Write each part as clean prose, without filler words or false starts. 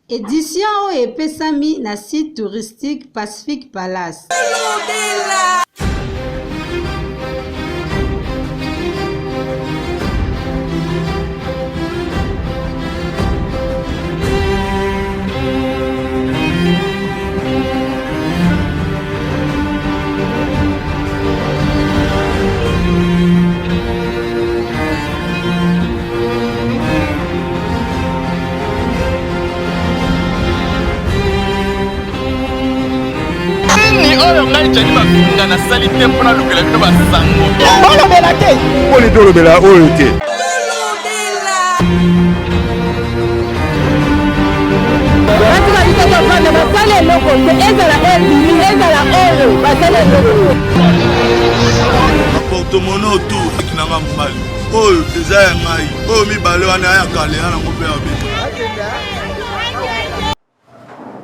Édition epesami na site touristique Pacific Palace. oyo ngai jani bafinga na sali te mpona lukela bino basango olobela te poni tolobela oyo te batu babika tofanda basala eloko te ezala ebimi ezala oyo basala eloko baportemone autour akinanga mobali oyo eza ya ngai oyo mibale wana ayakale yanango mpe ya bika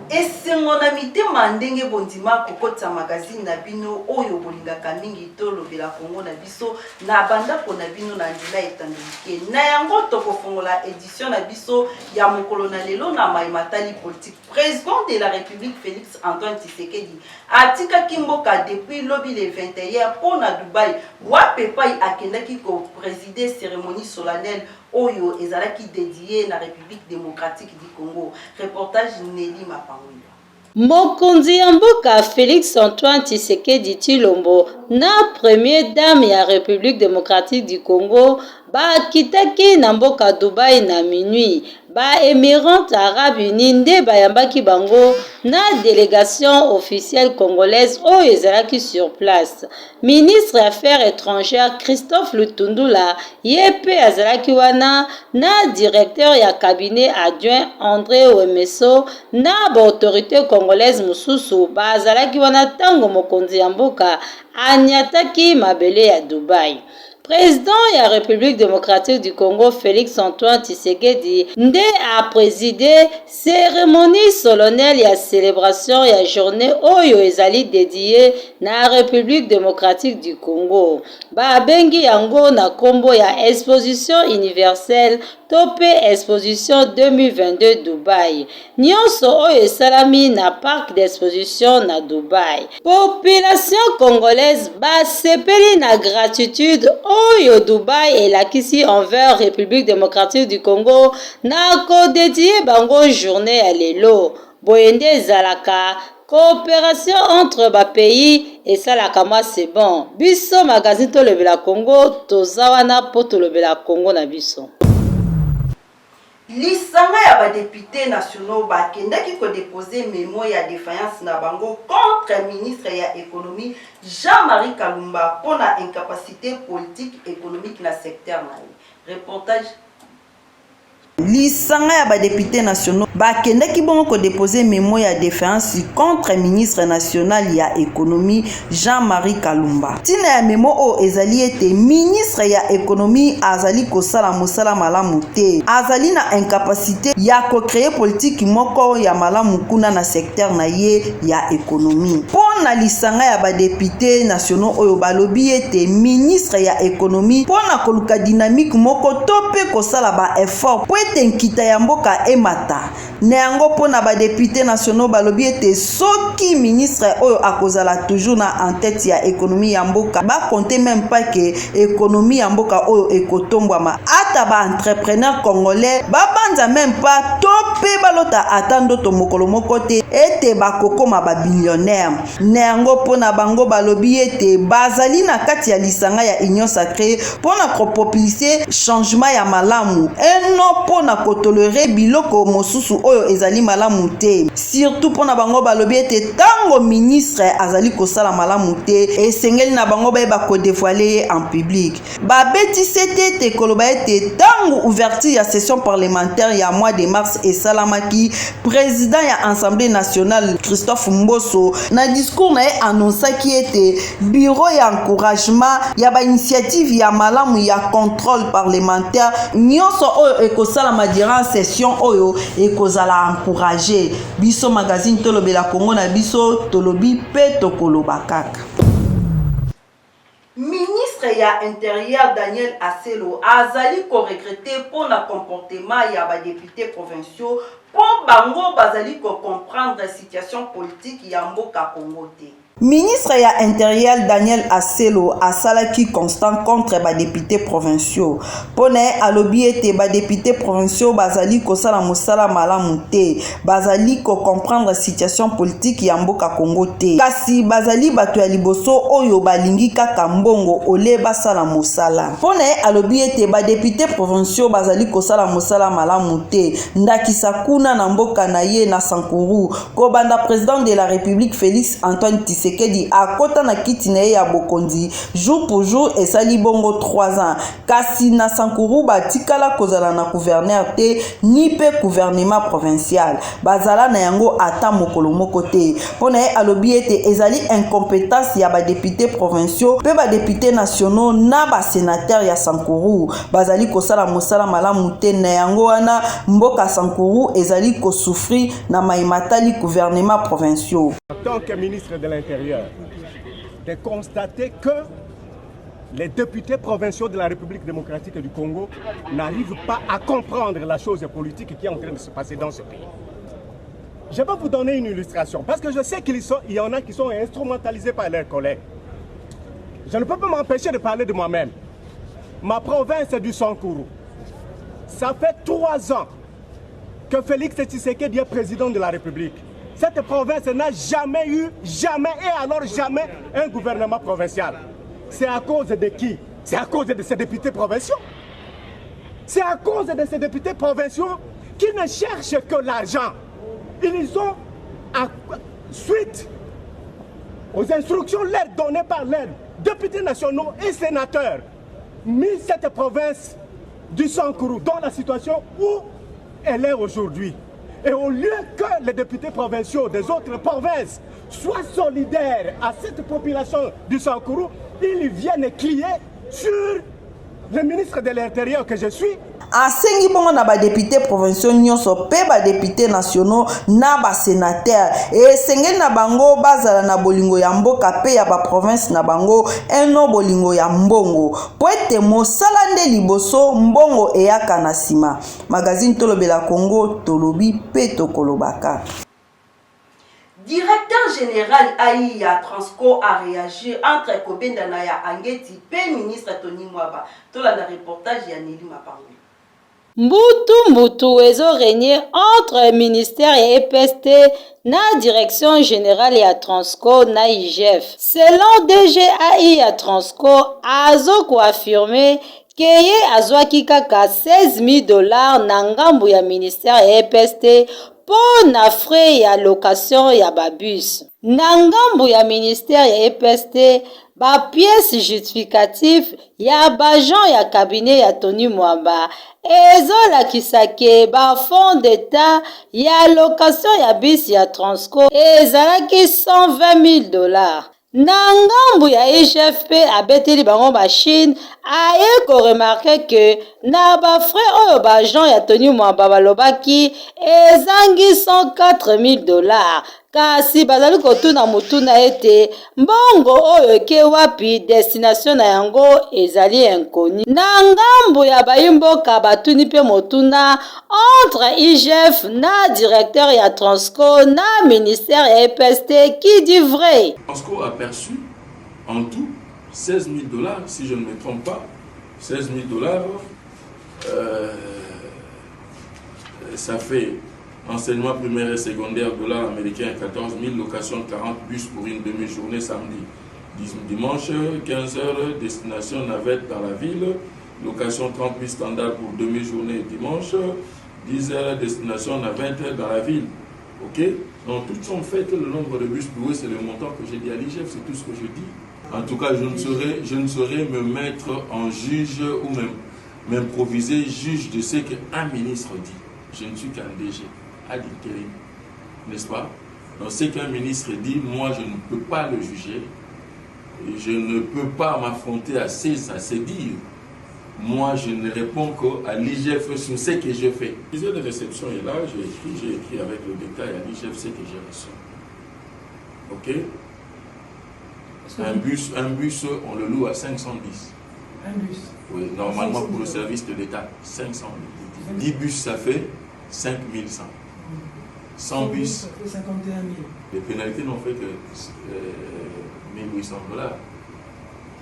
esengo na mitema ndenge bondima kokota magazine na bino oyo bolingaka mingi tolobela kongo na biso na bandako na bino na nzela etandolike na yango tokofongola édition na biso ya mokolo na lelo na maimatali politique. Président de la République Félix Antoine Tshisekedi atikaki mboka depuis lobi le 21 pona Dubai wapepai akendaki ko présider cérémonie solennelle oyo ezalaki dédié na République démocratique du Congo. Reportage Nelly Mapangula. Mokonzi ya mboka Félix Antoine Tshisekedi Tshilombo na première dame ya République démocratique du Congo bakitaki na mboka Dubai na minuit. Ba Émirats Arabes Unis nde bayambaki bango na délégation officielle congolaise oyo ezalaki sur place. Ministre des Affaires étrangères Christophe Lutundula yepe azalaki wana na directeur ya cabinet adjoint André Wemeso na ba autorité congolaise mususu bazalaki wana tango mokonzi ya mboka anyataki mabele ya Dubai. Président de la République démocratique du Congo Félix Antoine Tshisekedi nde a présidé cérémonie solennelle ya célébration ya journée oyo ezali dédiée na République démocratique du Congo. Babengi yango na kombo ya exposition universelle tope exposition 2022 Dubai. Nyonso oyo esalami na parc d'exposition na Dubai. Population congolaise basepeli na gratitude oyo Dubai elakisi envers République démocratique du Congo na kodédié bango journée ya lelo. Boyende ezalaka coopération entre ba pays esalaka mwa c'est bon. Biso magazine tolobela Congo toza wana po tolobela Congo na biso. Lisanga ya badepute nationaux bakendaki ko déposer mémo ya défaillance na bango contre ministre ya économie Jean-Marie Kalumba pour la incapacité politique économique na secteur na. Reportage Lisanga ya badepute nationaux bakendaki bongo ko déposer mémo ya défiance contre ministre national ya économie Jean-Marie Kalumba. Tina ya mémo o ezali ete ministre ya économie azali kosala mosala malamu te. Azali na incapacité ya ko créer politique moko ya malamu kuna na secteur na ye ya économie. Pona lisanga ya badepute nationaux oyo balobi ete ministre ya économie pona koluka dynamique moko to pe kosala ba effort tenkita ya mboka emata na yango pona ba député nationaux balobi ete soki ministre oyo akozala toujours na en tête ya économie ya mboka ba compter même pas que économie ya mboka oyo ekotombwama ata ba entrepreneur congolais ba banza même pas topé balota atando to mokolo moko te ete bakokoma ba billionnaire na yango pona bango balobi ete bazali na kati ya lisanga ya union sacrée pona kopopulise changement ya malamu eno pona kotolere biloko mosusu oyo ezali malamu te surtout pona bango balobi ete tango ministre azali kosala malamu te esengeli na bango bayeba ko dévoiler en public babeti sete te koloba ete tango ouverture ya session parlementaire ya mois de mars esalamaki président ya assemblée nationale Christophe Mboso na discours na annonçaki ete bureau ya encouragement ya ba initiative ya malamu ya contrôle parlementaire nyonso oyo ekosala durant session oyo ekozala encourager biso magazine tolobela Congo na biso tolobi pe tokoloba kaka. Ministre ministre ya intérieur Daniel Aselo azali ko regretter pour le comportement ya ba députés provinciaux pour bango bazali ko comprendre la situation politique ya mboka Congo te. Ministre ya intérieur Daniel Aselo asalaki constant contre ba députés provinciaux. Pone alobi ete ba députés provinciaux bazali ko sala mosala malamu te, bazali ko comprendre la situation politique ya mboka Congo te. Kasi bazali bato ya liboso oyo balingi kaka mbongo ole basala mosala. Pone alobi ete ba députés provinciaux bazali ko sala mosala malamu te, ndakisa kuna na mboka na ye na Sankuru ko banda président de la République Félix Antoine Tshisekedi akota na kiti na ye ya bokonzi jour pour jour esali bongo 3 ans kasi na Sankuru batikala kozala na gouverneur te ni pe gouvernement provincial bazala na yango ata mokolo moko te pona ye alobi ete ezali incompétence ya ba députés provinciaux pe ba députés nationaux na ba sénateur ya Sankuru bazali kosala mosala malamu te na yango wana mboka Sankuru ezali ko souffrir na maimatali gouvernement provinciaux. En tant que ministre de l'Intérieur, de constater que les députés provinciaux de la République démocratique du Congo n'arrivent pas à comprendre la chose politique qui est en train de se passer dans ce pays. Je vais vous donner une illustration, parce que je sais qu'il y en a qui sont instrumentalisés par leurs collègues. Je ne peux pas m'empêcher de parler de moi-même. Ma province est du Sankuru. Ça fait 3 ans que Félix Tshisekedi est président de la République. Cette province n'a jamais eu, jamais et alors jamais un gouvernement provincial. C'est à cause de qui? C'est à cause de ces députés provinciaux. C'est à cause de ces députés provinciaux qui ne cherchent que l'argent. Ils ont, suite aux instructions leur données par les députés nationaux et sénateurs, mis cette province du Sankuru dans la situation où elle est aujourd'hui. Et au lieu que les députés provinciaux des autres provinces soient solidaires à cette population du Sankuru, ils viennent crier sur le ministre de l'Intérieur que je suis. Asengi bongo na ba députés provinciaux nyonso pe ba députés nationaux na ba sénateurs et sengeli na bango bazala na bolingo ya mboka pe ya ba province na bango eno bolingo ya mbongo poete mosala nde liboso mbongo eyaka na sima. Magazine Tolobela Congo tolobi pe tokolobaka. Directeur général Aïya Transco a réagi entre Kobenda Naya Angeti pe ministre Tony Mwaba. Tola na reportage ya Nelly Mapango. Mbutu ezo régner entre ministère et EPST na direction générale ya Transco na IGF. Selon DGAI ya Transco, azo ko affirmer keye azwaki kaka $16,000 na ngambu ya ministère ya EPST po na frais ya location ya babus. Na ngambu ya ministère ya EPST, ba pièce justificatif ya bajan ya cabinet ya Tony Mwamba ezolakisa ke ba fond d'état ya location ya bus ya Transco ezalaki $120,000. Na ngambu ya IGFP abeteli bango machine aye ko remarquer que na ba frais oyo bajan ya Tony Mwamba balobaki ezangi $104,000. Kasi bazali kotuna mutuna ete mbongo oyo ke wapi destination na yango ezali inconnue. Na ngambu ya bayimboka batuni pe motuna entre IGF na directeur ya Transco na ministère ya EPST qui dit vrai. Transco a perçu en tout $16,000 si je ne me trompe pas. $16,000 ça fait enseignement primaire et secondaire $ américains 14,000, location de 40 bus pour une demi-journée samedi. Dimanche, 15 heures, destination navette dans la ville, location 30 bus standard pour demi-journée dimanche, 10 heures, destination navette dans la ville. Ok? Donc toutes sont faites, le nombre de bus loués, c'est le montant que j'ai dit à l'IGF, c'est tout ce que je dis. En tout cas, je ne saurais me mettre en juge ou même m'improviser juge de ce qu'un ministre dit. Je ne suis qu'un DG. À l'intérim, n'est-ce pas? Donc ce qu'un ministre dit, moi je ne peux pas le juger, et je ne peux pas m'affronter à ses dires. Moi je ne réponds qu'à l'IGF sur ce que je fais. L'accusé de réception est là, j'ai écrit avec le détail à l'IGF ce que j'ai reçu. Ok? Un bus, on le loue à 510. Un bus? Oui, normalement pour le service de l'État, 500. 10 bus, ça fait 5100. 100 bus, ça fait 51 000. Les pénalités n'ont fait que $1 800.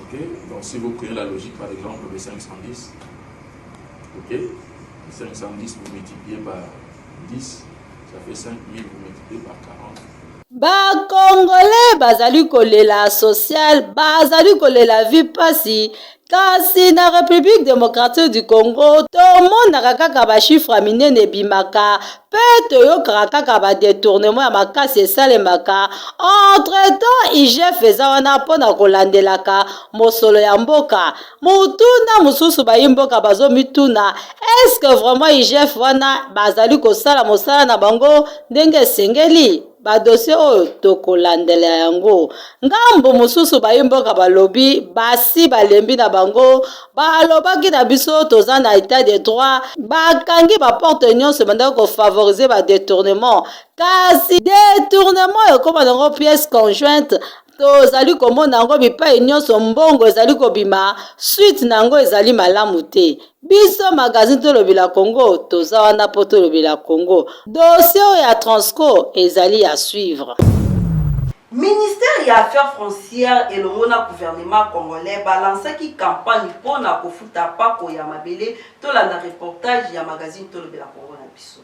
Ok? Donc si vous prenez la logique, par exemple, de 510, ok? 510, vous multipliez par 10, ça fait 5 000, vous multipliez par 40. Bakongole bazali kolela social, bazali kolela vie pasi. Kasi na République démocratique du Congo, tomonaka kaka ba chiffre minene bimaka, pe toyokaka kaka ba détournement ya makasi esalemaka. Entre-temps, IGF eza wana mpona kolandelaka mosolo ya mboka. Mutuna mususu bayimboka bazomituna, est-ce que vraiment IGF wana bazali kosala mosala na bango ndenge esengeli? Badossier oyo tokolandela yango. Ngambo mosusu bayimboka balobi basi balembi na bango balobaki na biso toza na état de droit, bakangi baporte nyonso bandako kofavorize badétournement. Kasi détournement ekoma nango pièce conjointe, tozali komona yango bipai nyonso mbongo ezali kobima, suite nango ezali malamu te. Biso magazine tolobela Congo, toza wana po tolobela Congo. Dossier ya Transco ezali à suivre. Ministère ya Affaires foncières et le gouvernement congolais balancaki campagne pour na kofuta pako ya mabele tolanda reportage ya magazine tolobela Congo na biso.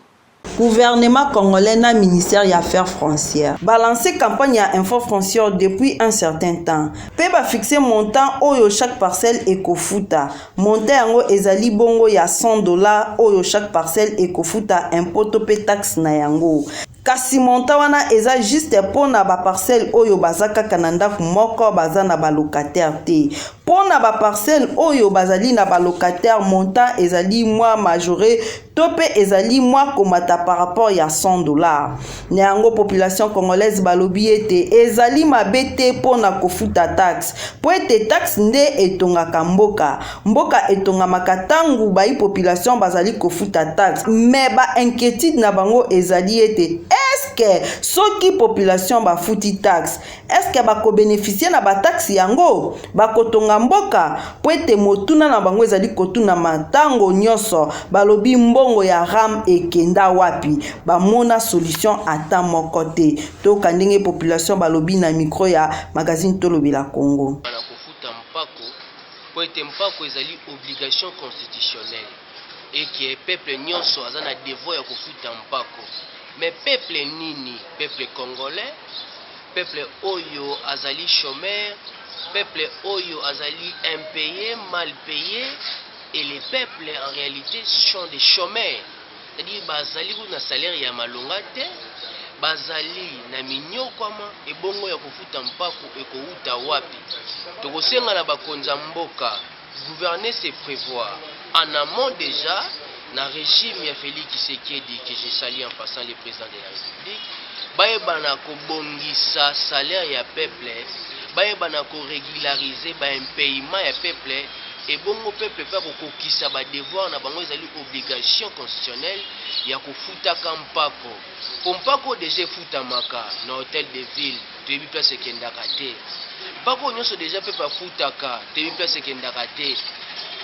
Gouvernement congolais na ministère des Affaires foncières balancé campagne à info foncière depuis un certain temps. Pe ba fixer montant oyo chaque parcelle ekofuta. Montant yango ezali bongo ya $100 oyo chaque parcelle ekofuta impôt to pe taxe na yango. Kasi montant wana eza juste pona ba parcelle oyo bazaka kananda moko baza na ba locataire te. Pona ba parcelle oyo bazali na ba locataire montant ezali moins majoré tope ezali moins komata par rapport ya $100. Nyango population congolaise balobi ete ezali mabete pona kofuta taxe. Po ete taxe nde etongaka mboka. Mboka etonga makatangu bai population bazali kofuta taxe. Mais ba inquiétude na bango ezali ete est-ce que soki population ba futi taxe, est-ce que ba ko bénéficier na ba taxe yango ba kotonga mboka po ete motuna na bango ezali kotuna matango nyonso balobi mbongo ya ram ekenda wapi ba mona solution ata moko te. Toka ndenge population balobi na micro ya magazine tolobela Congo. Bana kofuta mpako po ete mpako ezali obligation constitutionnelle et que peuple nyonso aza na devoir ya kofuta mpako. Mais peuple nini? Peuple congolais, peuple oyo azali chômeur, peuple oyo azali impayé, mal payé, et les peuples en réalité sont des chômeurs. C'est-à-dire bazali na salaire ya malonga te, bazali na minyokwama ebongo ya kofuta mpako ekouta wapi. Tokosenga na bakonza mboka, gouverner c'est prévoir. En amont déjà, na régime ya Félix Tshisekedi que je salue en passant le président de la République, baebana ko bongisa salaire ya peuple, baebana ko régulariser ba impayement ya peuple et bongo peuple pa ko kokisa ba devoir na bango ezali obligation constitutionnelle ya kofuta kampako. Pompako déjà futa maka na hôtel de ville, tebi place kendaka te. Pako nyonso déjà peuple futaka, tebi place kendaka te.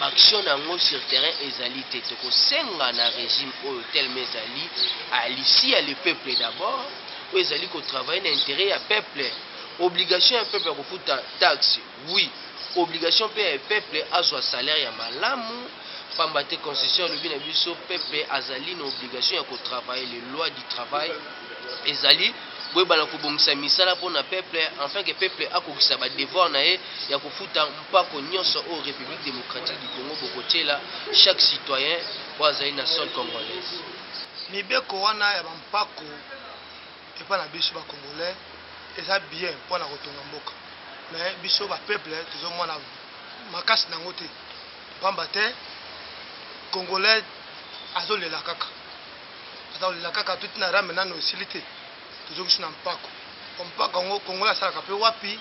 Action nango sur terrain ezali te tokosenga na régime oyo telme ezali alisi ya le peuple d'abord oyo ezali ko travailler na intérêt ya peuple. Obligation ya peuple ya kofuta taxe, oui. Obligation pe ya peuple azwa salaire ya malamu pamba te constitution lobi na biso peuple azali na obligation ya ko travailler les lois du travail ezali boye bana kobongisa misala mpona peuple afin que peuple akokisa ba devoir na ye ya kofuta mpako nyonso au République démocratique du Congo bokotiela chaque citoyen oyo azali na sol congolaise. Mibeko wana ya bampako epa na biso ba congolais eza bien mpona kotonga mboka, mais biso ba peuple tozomona makasi nango te pamba te congolais azolela kaka tuti na rame nano esili te. Tozoki na mpako mpako yango congolais asalaka pe wapi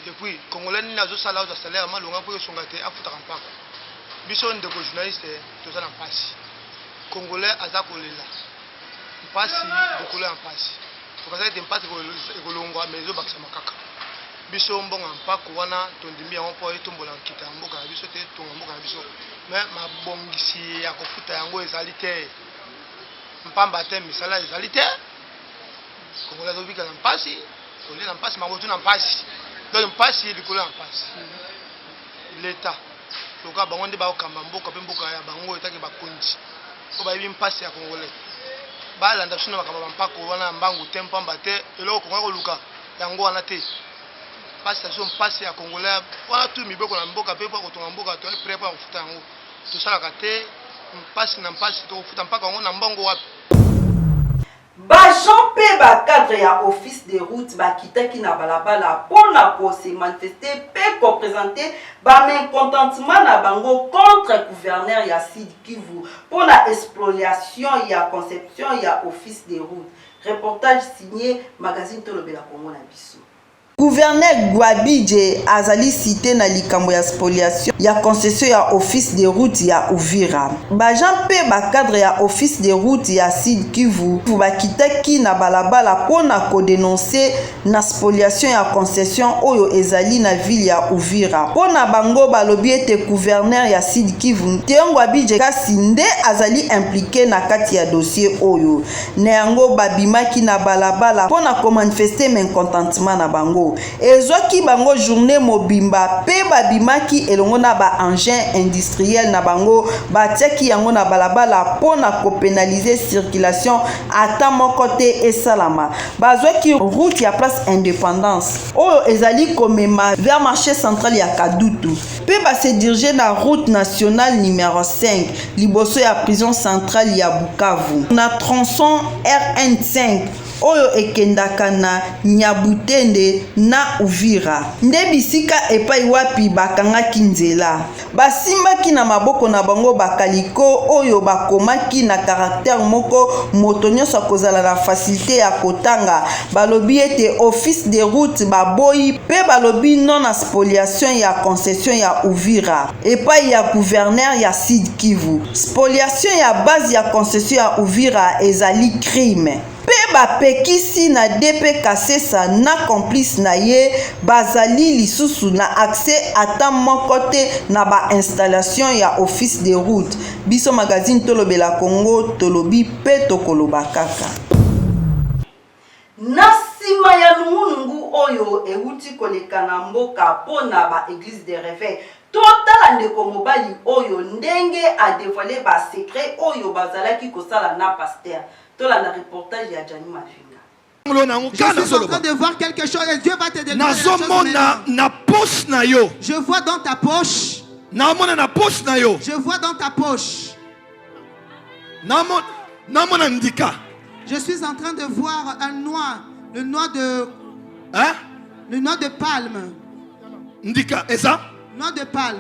depuis congolais nini azosala oza salaire malonga mpo yosonga te afutaka mpako. Biso ndeko journaliste toza na mpasi, congolais aza kolela mpasi bokolo ya mpasi tokazali te mpasi ekolongwa mais ezobakisama kaka biso mbonga mpako wana tondimi yango mpo etombola nkita ya mboka na biso te tonga mboka na biso me mabongisi ya kofuta yango ezali te mpamba te misala ezali te kongola tobika na mpasi tolie na mpasi makotu na mpasi donc mpasi likolo na mpasi leta loka bango nde baokamba mboka mpe mboka ya bango etaki bakonzi po bayebi mpasi ya kongole balanda biso na makambo bampako wana ya mbangu te mpamba te eloko kongola koluka yango wana te mpasi na biso mpasi ya kongole wana tu mibeko na mboka mpe mpo kotonga mboka toye pre mpo ya kofuta yango tosalaka te mpasi na mpasi tokofuta mpaka yango na mbongo wapi. Bajan pe cadre ya office de route bakitaki na balabala pona ko se manifester pe ko présenter ba mécontentement na bango contre gouverneur ya Sud Kivu pona spoliation ya conception ya office de route. Reportage signé magazine Tolobela Congo na biso. Gouverneur Gwabidje azali cité na likambo ya spoliation ya concession ya office de route ya Uvira. Bajan pe cadre ya office de route ya Sud Kivu bakitaki na balabala pona ko dénoncer na spoliation ya concession oyo ezali na ville ya Uvira. Pona bango balobi ete gouverneur ya Sud Kivu Gwabidje kasi nde azali impliqué na kati ya dossier oyo. Na yango babimaki na balabala pona ko manifester mécontentement na bango. Ezoki bango journée mobimba pe babimaki elongo na ba engin industriel na bango batiaki yango na balabala pona ko pénaliser circulation ata moko te esalama. Bazwaki route ya place Indépendance oyo ezali komema vers marché central ya Kadutu pe base diriger na route nationale numéro 5 liboso ya prison centrale ya Bukavu na tronçon RN5 oyo ekendaka na Nyabutende na Uvira. Nde bisika epai wapi bakangaki nzela. Basimbaki na maboko na bango bakaliko oyo bakomaki na caractère moko moto nyonso kozala na facilité ya kotanga. Balobi ete office de route baboyi pe balobi non na spoliation ya concession ya Uvira epai ya gouverneur ya Sud Kivu. Spoliation ya base ya concession ya Uvira ezali crime. Pe bapekisi na DP Kasesa na complice na ye bazali lisusu na accès ata moko te na ba installation ya office de route. Biso magazine Tolobela Congo tolobi pe tokoloba kaka. Na sima ya lungunungu oyo euti koleka na mboka pona ba église de réveil totala ndeko mobali oyo ndenge a dévoilé ba secret oyo bazalaki kosala na pasteur. Tola na reportage ya Jani Mafinga. Je suis en train de voir quelque chose et Dieu va te donner quelque chose. Je vois dans ta poche. Je vois dans ta poche. Je suis en train de voir un noix, le noix de palme. Ndika, est ça? Noix de palme.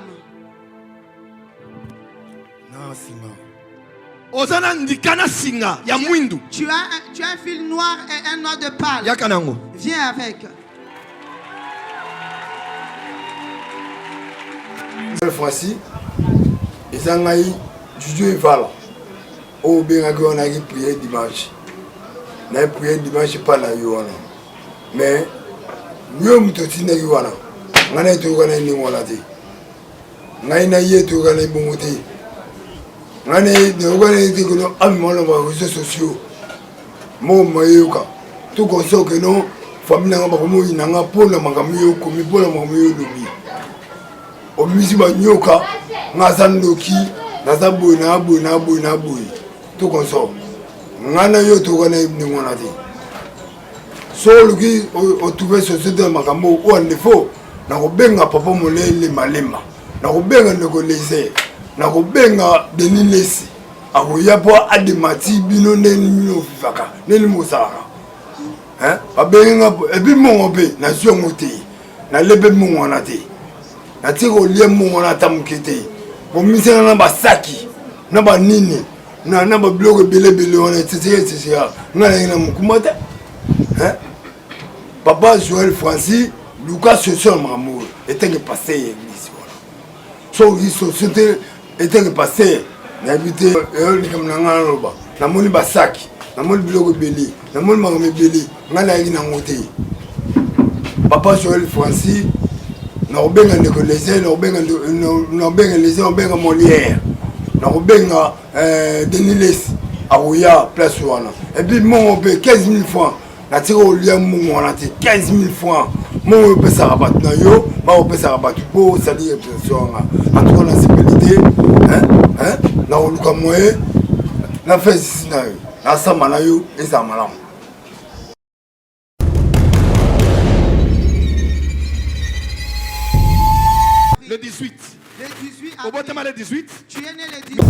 Non, Simon. Ozana ndikana singa ya mwindu. Tu as un fil noir et un noix de palme. Yakanango. Viens avec. Cette fois-ci, ils ont eu Juju et Val. Au Bengagi, on a prié dimanche. On a prié dimanche pas la Yoana. Mais nous sommes tous les Yoana. On a été au Ghana et on a été. On a été au Ghana et on a été. Ngane de ogane de kono amimono ba réseaux sociaux mo mayoka to ko so que non famille nga ba ko mo inanga pona mangamiyo ko mi pona mangamiyo lobi o misi ba nyoka ngazandoki nazabu na bu to ko so ngana yo to gane ni ngona ti so luki o trouver société makambo o ndefo na ko benga papa molele malema na ko benga ndeko leze na kobenga denilesi akoya po ademati bino neni mino fifaka neni mosaka hein abenga ebi mongo pe na siongo te na lebe mongo na te na tiko lie mongo na tamukete bo misena na basaki na ba nini na ba blogo bele on tete ngana ina mukumata hein papa Joël Francis Lucas Session Mamour était que passé l'église voilà so ils société était que passé n'habité ni comme nanga roba na moni basaki na moni biloko beli na moni magame beli ngana yi na ngote Papa Joël Francis, nous benga Nicolézé, nous benga les benga Molière, nous benga Denis Les, Aouya, place Ouana. Et puis moi on paye 15 000 francs. Na tiré au lien on a 15 000 francs. Moi on peut ça rabattre na yo, moi on peut ça rabattre pour salir pression. En tout cas la sécurité, na on luka moyen, na fait ici na yo, na sama na yo et ça malam. Le 18. Au bottom le 18. Tu es né le 18.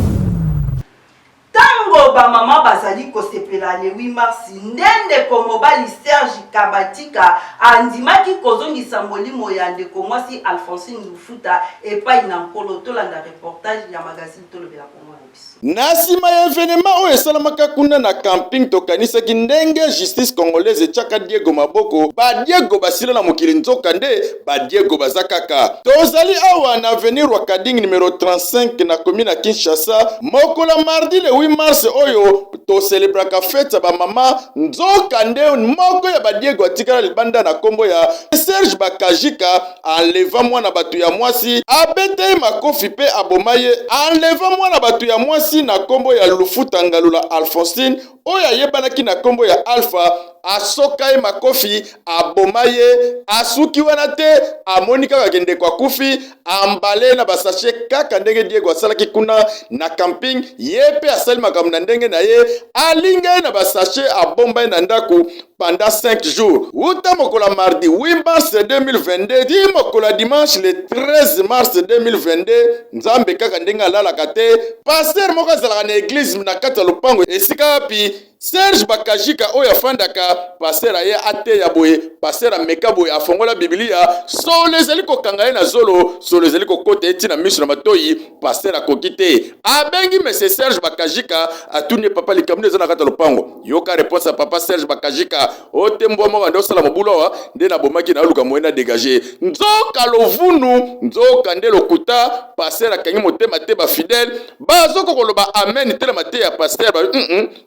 Tango ba mama bazali kosepela le 8 mars ndende ko mobali Serge Kabatika andimaki kozongisa molimo ya ndeko mwasi Alphonsine Lufuta epai na nkolo tolanda reportage ya magazine Tolobela Kongo na biso. Na nsima ya evenema oyo esalamaka kuna na camping tokanisaki ndenge justice congolaise etiaka Diego Maboko Diego basila na mokili nzoka nde Diego baza kaka. Tozali awa na avenue Rwakading numéro 35 na commune ya Kinshasa mokola mardi le 8 mars oyo to celebraka fete ba mama nzoka nde moko ya Diego atikala libanda na kombo ya Serge Bakajika enleva mwana batu ya mwasi abete makofi pe abomaye enleva mwana batu ya mwasi na kombo ya Lufuta Ngalula Alphonsine oya yebanaki na kombo ya Alpha asokai makofi abomaye asuki wana te amonika kakende kwa kufi ambale na basache kaka ndenge Diego asalaki kuna na camping yepe asali makambo na ndenge na ye alinga na basache abomba na ndaku pendant 5 jours. Uta mokola mardi 8 mars 2022 di mokola dimanche le 13 mars 2022 nzambe kaka ndenge alalaka te pasteur moko azalaka na église na kati ya lopango esika wapi Serge Bakajika oya fandaka pasteur aye ate ya boye pasteur ameka boye afongola Biblia solo ezali kokanga ye na zolo solo ezali kokota eti na miso na matoyi pasteur akokite abengi monsieur Serge Bakajika atuni papa likamune zana kata lopango yoka réponse à papa Serge Bakajika ote mbwa moko ndo sala mobulo nde na bomaki na luka moyena dégager nzoka lovunu nzoka nde lokuta pasteur akangi motema te ba fidèle bazoko koloba amen tela mate ya pasteur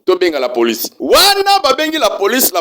to benga la police wana babengi la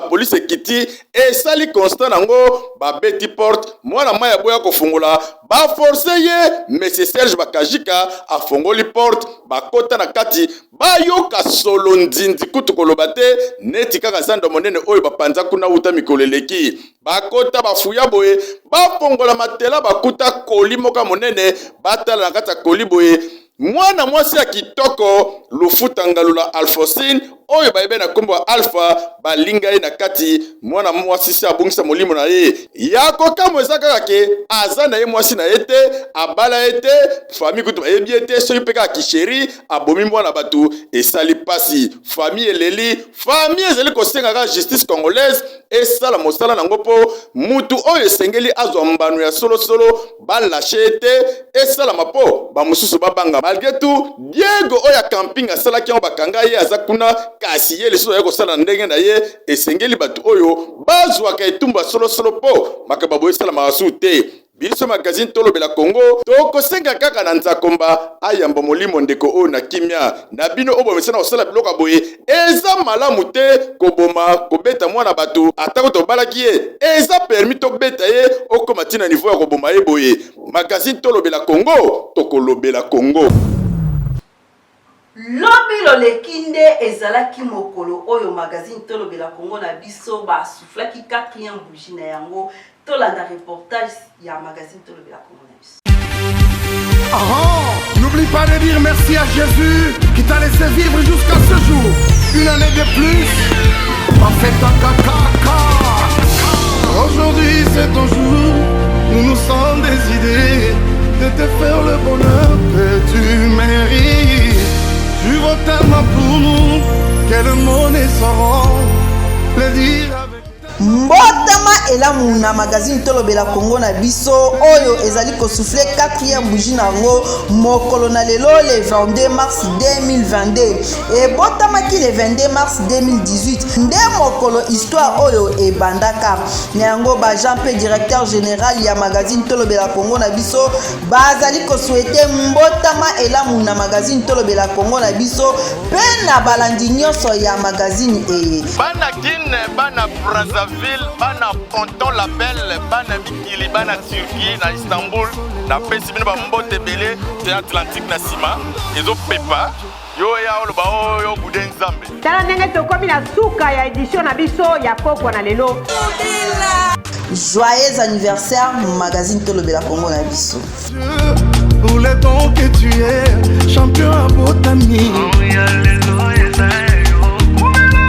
police ekiti esali constant nango babeti porte mwana maya boya kofungola ba forcer ye monsieur Serge Bakajika afongoli porte bakota na kati bayoka solo ndindi kutu koloba te neti kaka zando monene oyo bapanza kuna uta mikoleleki bakota bafuya boye bafongola matela bakuta koli moka monene batala na kati ya koli boye mwana mwasi ya kitoko Lufuta Ngalula Alphonsine oyo baebe na kombo Alpha balinga ye na kati mwana mwasi si abungisa molimo na ye yako kamo ezaka ke aza na ye mwasi na ye te abala ye te famille kutu bayebi ye te soki peka kisheri abomi mwana batu esali pasi famille eleli famille ezali kosengaka justice congolaise esala mosala nango po mutu oyo esengeli azwa mbano ya solo balashe te esala mapo bamususu babanga malgré tout Diego oya camping asalaki yango bakanga ye aza kuna kasi ye liso ya kosala ndenge na ye esengeli batu oyo bazwaka etumba solo po makababo esala masu te biso magazine Tolobela Kongo tokosenga kaka na nzakomba ayamba molimo ndeko oyo na kimia na bino obo mesana osala biloka boye eza malamu te koboma kobeta mwana batu atako tobalaki ye eza permis to beta ye okoma tina niveau ya koboma ye boye magazine Tolobela Kongo tokolobela Kongo. Lobilo lekinde ezalaki mokolo oyo magazine Tolobela Kongo na biso ba souflaki 4e bougie na yango tolanda reportage ya magazine Tolobela Kongo na biso. N'oublie pas de dire merci à Jésus qui t'a laissé vivre jusqu'à ce jour. Une année de plus, pas fait ta caca. Aujourd'hui c'est ton jour, nous sommes décidés de te faire le bonheur que tu mérites. Tu vaux tellement pour nous, quel mot ne sauront le dire avec Mbotama elamu na magazine Tolobela Kongo na biso oyo ezali ko souffler 4e bougie nango mokolo na lelo le 22 mars 2022 et botama ki le 22 mars 2018 nde mokolo histoire oyo ebandaka nango ba Jean-Pierre directeur général ya magazine Tolobela Kongo na biso bazali ko souhaiter mbotama elamu na magazine Tolobela Kongo na biso pe na balandi nyonso ya magazine eye bana Brazzaville, bana Ponton Label, bana Mikili, bana Turquie, na Istanbul, na pesi bino ba mbote belé, c'est Atlantique na sima, ezo pepa. Yo ya oloba yo bude nzambe. Tala ndenge tokomi na suka ya édition na biso ya pokwa na lelo. Joyeux anniversaire magazine Tolobela Congo na biso. Pour les dons que tu es, champion à Botami.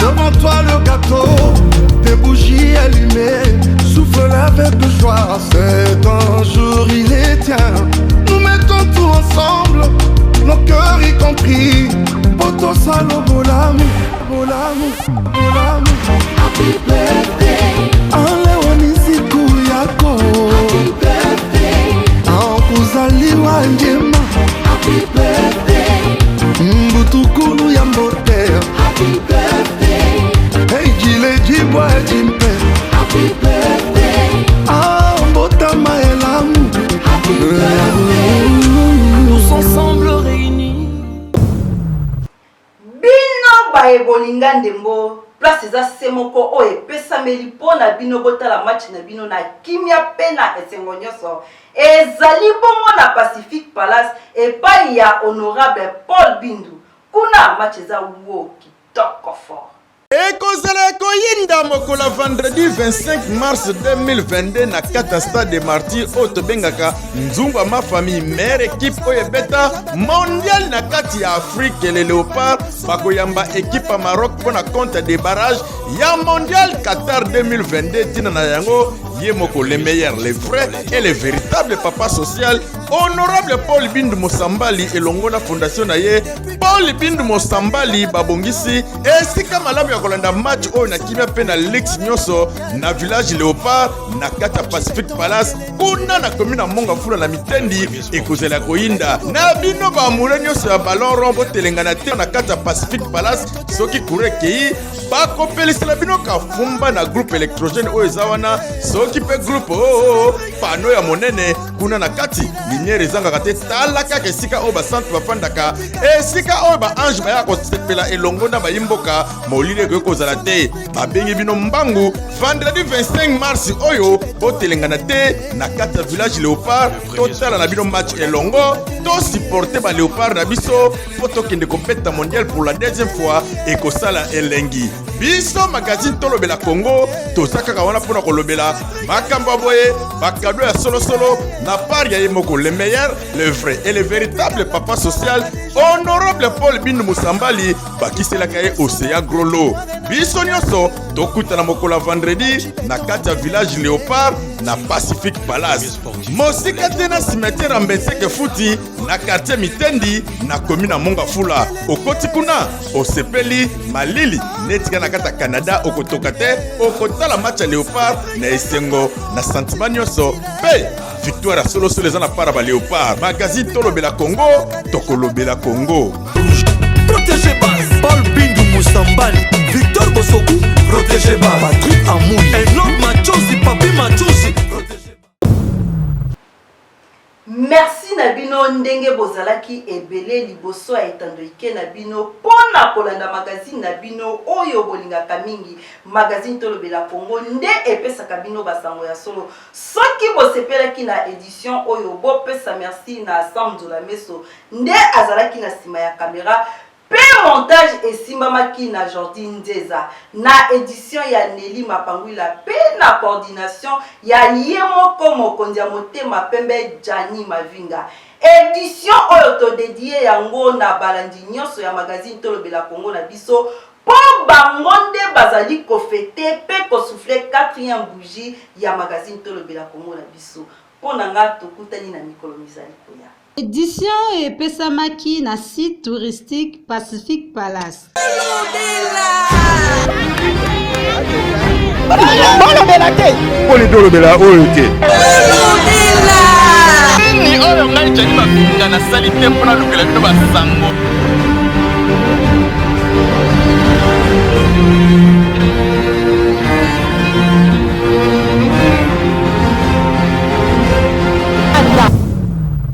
Devant toi le gâteau, tes bougies allumées, souffle avec joie. C'est un jour il est tien. Nous mettons tout ensemble, nos cœurs y compris. Poto salo bolamu, bolamu, bolamu. Happy birthday. Alewani siku yako. Happy birthday. Kuzaliwa njema. Happy birthday. Mbutukulu ya mbote. Happy birthday. Hey jile jibwa jimpe. Happy birthday. Mbota maelamu. Happy birthday. Tous ensemble réunis. Bino bae bolinga ndembo. Place eza semoko o epesameli pona bino botala match na bino na kimia pena esengo nyonso. Ezali bongo na Pacific Palace epai ya honorable Paul Bindu. Kuna match eza wo kitoko fort. ekozala ekoyinda mokolo vendredi 25 mars 2022 na kata stade de martyr oyo tobengaka nzungu ma famille mare équipe oyo ebeta mondial na kati ya afrique le léopard bakoyamba équipe ya maroc mpona compte de barrage ya mondial qatar 2022 tina na yango ye moko le meilleur, le vrai et le véritable papa social honorable Paul Bindu Mosambali elongo na fondation na ye Paul Bindu Mosambali babongisi esika malamu ya kolanda match oyo na kimia pe na Lix nyonso na village Léopard na kata Pacific Palace kuna na commune Monga Fula na Mitendi ekozela koyinda na bino ba mure nyonso ya ballon rond botelengana te na kata Pacific Palace soki kurekei bakopelisela bino kafumba na groupe électrogène oyo ezawana soki pe groupe pano ya monene kuna na kati lumière ezangaka te tala kaka esika oyo bacentre bafandaka esika oyo baange baya kosepela elongo na bayimboka molili ekokozala te babengi bino mbangu vendredi 25 mars oyo botelengana te na kati ya village Léopard totala na bino match elongo to supporter ba Léopard na biso po tokende kopeta mondial pour la deuxième fois ekosala elengi biso magazine Tolobela Congo tozakaka wana mpona kolobela makambo boye bakado ya solo na part ya yemoko le meilleur, le vrai et le véritable papa social honorable Paul Bindu Mosambali bakiselaka ye Océan Grolo biso nyonso tokutana mokolo vendredi na kati ya village Léopard na Pacific Palace mosika te na cimetière ya Mbetseke Futi na quartier Mitendi na commune Monga Fula okoti kuna osepeli malili netika na kata Canada okotoka te okotala match ya Léopard na esengo na sentiment nyonso pe victoire solo eza na para ba Léopard magazine Tolobela Congo tokolobela Congo Protégé Bas Paul Bindu Mosambali Victor Bosoku Protégé Bas Patrick Amoui Enoch Machozi Papi Machozi Merci Nabino ndenge bozalaki ebele liboso ya etandoike Nabino pona kolanda magazine Nabino oyo bolingaka mingi magazine Tolobela Congo nde epesaka bino basango ya solo soki bosepelaki na édition oyo bopesa merci na Sam Nzola Meso nde azalaki na sima ya caméra pe montage esimbamaki na Jordi Ndeza na édition ya Nelly Mapangwila pe na coordination ya yemoko mokonzi ya motema pembe Jani Mavinga édition oyo to dédié yango na balandi nyonso ya magazine Tolobela Congo na biso po bango nde bazali kofete pe kosouffle 4e bougie ya magazine Tolobela Congo na biso po nanga tokutani na mikolo mizali koya édition epesamaki na site touristique Pacific Palace. Bolobela te poni tolobela oyo te ni oyo ngai jani mafinga na sali te mpona lukela bino basango